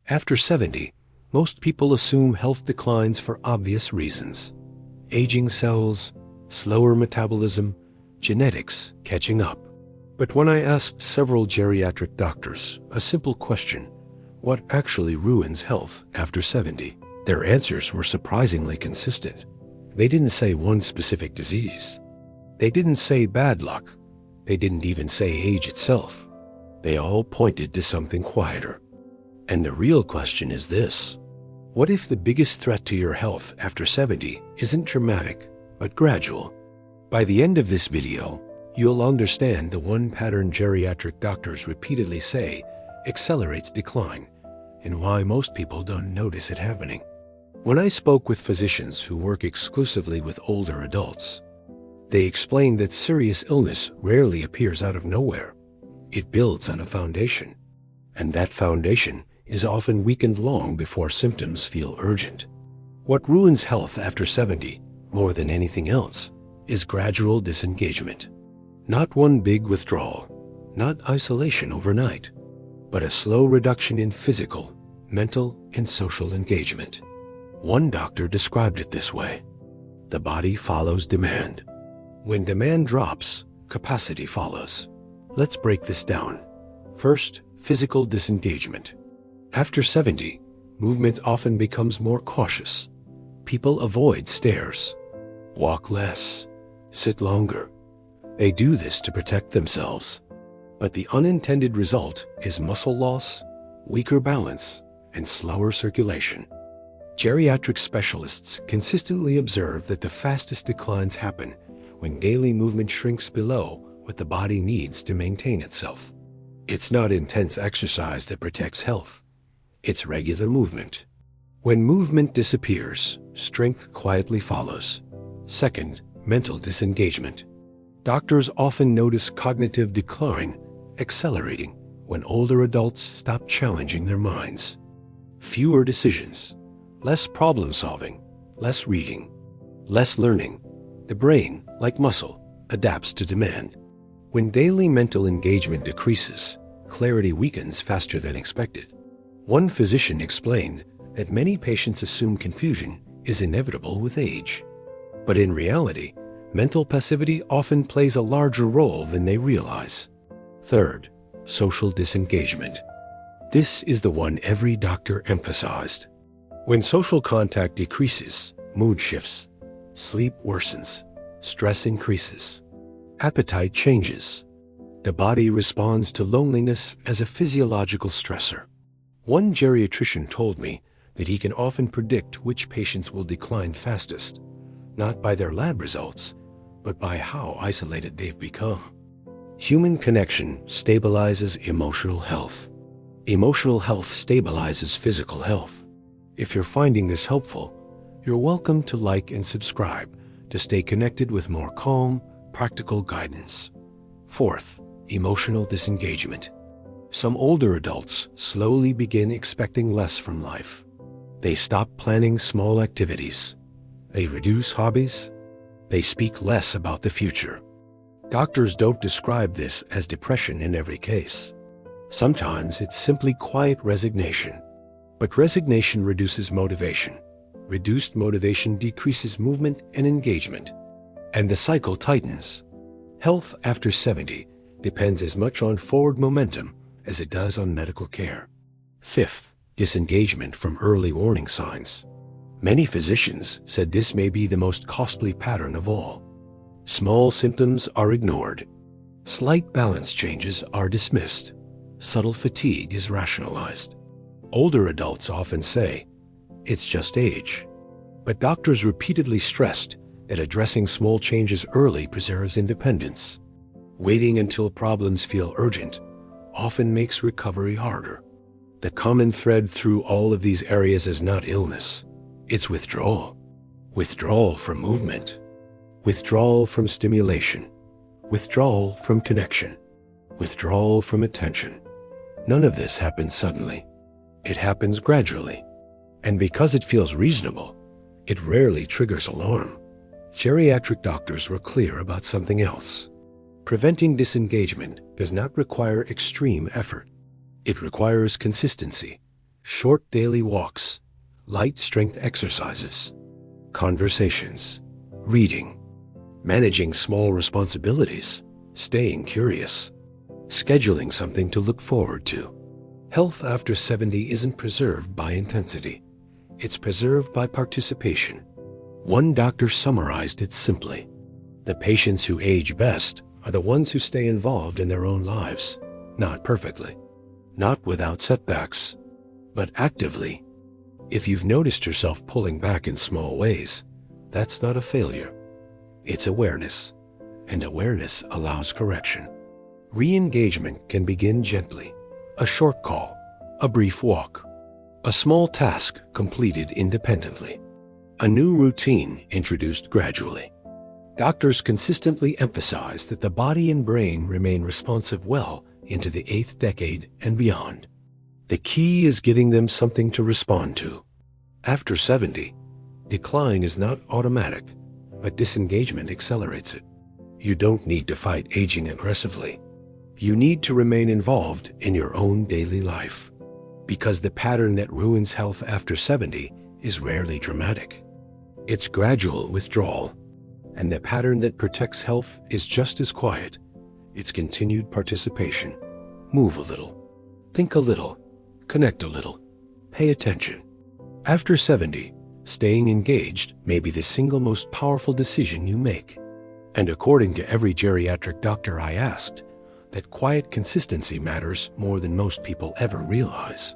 After 70, most people assume health declines for obvious reasons. Aging cells, slower metabolism, genetics catching up. But when I asked several geriatric doctors a simple question, what actually ruins health after 70? Their answers were surprisingly consistent. They didn't say one specific disease. They didn't say bad luck. They didn't even say age itself. They all pointed to something quieter. And the real question is this: what if the biggest threat to your health after 70 isn't dramatic, but gradual? By the end of this video, you'll understand the one pattern geriatric doctors repeatedly say accelerates decline, and why most people don't notice it happening. When I spoke with physicians who work exclusively with older adults, they explained that serious illness rarely appears out of nowhere. It builds on a foundation, and that foundation is often weakened long before symptoms feel urgent. What ruins health after 70, more than anything else, is gradual disengagement. Not one big withdrawal, not isolation overnight, but a slow reduction in physical, mental, and social engagement. One doctor described it this way: the body follows demand. When demand drops, capacity follows. Let's break this down. First, physical disengagement. After 70, movement often becomes more cautious. People avoid stairs, walk less, sit longer. They do this to protect themselves. But the unintended result is muscle loss, weaker balance, and slower circulation. Geriatric specialists consistently observe that the fastest declines happen when daily movement shrinks below what the body needs to maintain itself. It's not intense exercise that protects health. It's regular movement. When movement disappears, strength quietly follows. Second, mental disengagement. Doctors often notice cognitive decline accelerating when older adults stop challenging their minds. Fewer decisions, less problem solving, less reading, less learning. The brain, like muscle, adapts to demand. When daily mental engagement decreases, clarity weakens faster than expected. One physician explained that many patients assume confusion is inevitable with age. But in reality, mental passivity often plays a larger role than they realize. Third, social disengagement. This is the one every doctor emphasized. When social contact decreases, mood shifts, sleep worsens, stress increases, appetite changes. The body responds to loneliness as a physiological stressor. One geriatrician told me that he can often predict which patients will decline fastest, not by their lab results, but by how isolated they've become. Human connection stabilizes emotional health. Emotional health stabilizes physical health. If you're finding this helpful, you're welcome to like and subscribe to stay connected with more calm, practical guidance. Fourth, emotional disengagement. Some older adults slowly begin expecting less from life. They stop planning small activities. They reduce hobbies. They speak less about the future. Doctors don't describe this as depression in every case. Sometimes it's simply quiet resignation. But resignation reduces motivation. Reduced motivation decreases movement and engagement. And the cycle tightens. Health after 70 depends as much on forward momentum as it does on medical care. Fifth, disengagement from early warning signs. Many physicians said this may be the most costly pattern of all. Small symptoms are ignored. Slight balance changes are dismissed. Subtle fatigue is rationalized. Older adults often say, "It's just age." But doctors repeatedly stressed that addressing small changes early preserves independence. Waiting until problems feel urgent often makes recovery harder. The common thread through all of these areas is not illness. It's withdrawal. Withdrawal from movement. Withdrawal from stimulation. Withdrawal from connection. Withdrawal from attention. None of this happens suddenly. It happens gradually. And because it feels reasonable, it rarely triggers alarm. Geriatric doctors were clear about something else. Preventing disengagement does not require extreme effort. It requires consistency, Short daily walks, light strength exercises, conversations, reading, managing small responsibilities, staying curious, scheduling something to look forward to. Health after 70 isn't preserved by intensity. It's preserved by participation. One doctor summarized it simply: the patients who age best are the ones who stay involved in their own lives, not perfectly, not without setbacks, but actively. If you've noticed yourself pulling back in small ways, that's not a failure. It's awareness, and awareness allows correction. Re-engagement can begin gently. A short call, a brief walk, a small task completed independently, a new routine introduced gradually. Doctors consistently emphasize that the body and brain remain responsive well into the 8th decade and beyond. The key is giving them something to respond to. After 70, decline is not automatic, but disengagement accelerates it. You don't need to fight aging aggressively. You need to remain involved in your own daily life, because the pattern that ruins health after 70 is rarely dramatic. It's gradual withdrawal, and the pattern that protects health is just as quiet. It's continued participation. Move a little, think a little, connect a little, pay attention. After 70, staying engaged may be the single most powerful decision you make. And according to every geriatric doctor I asked, that quiet consistency matters more than most people ever realize.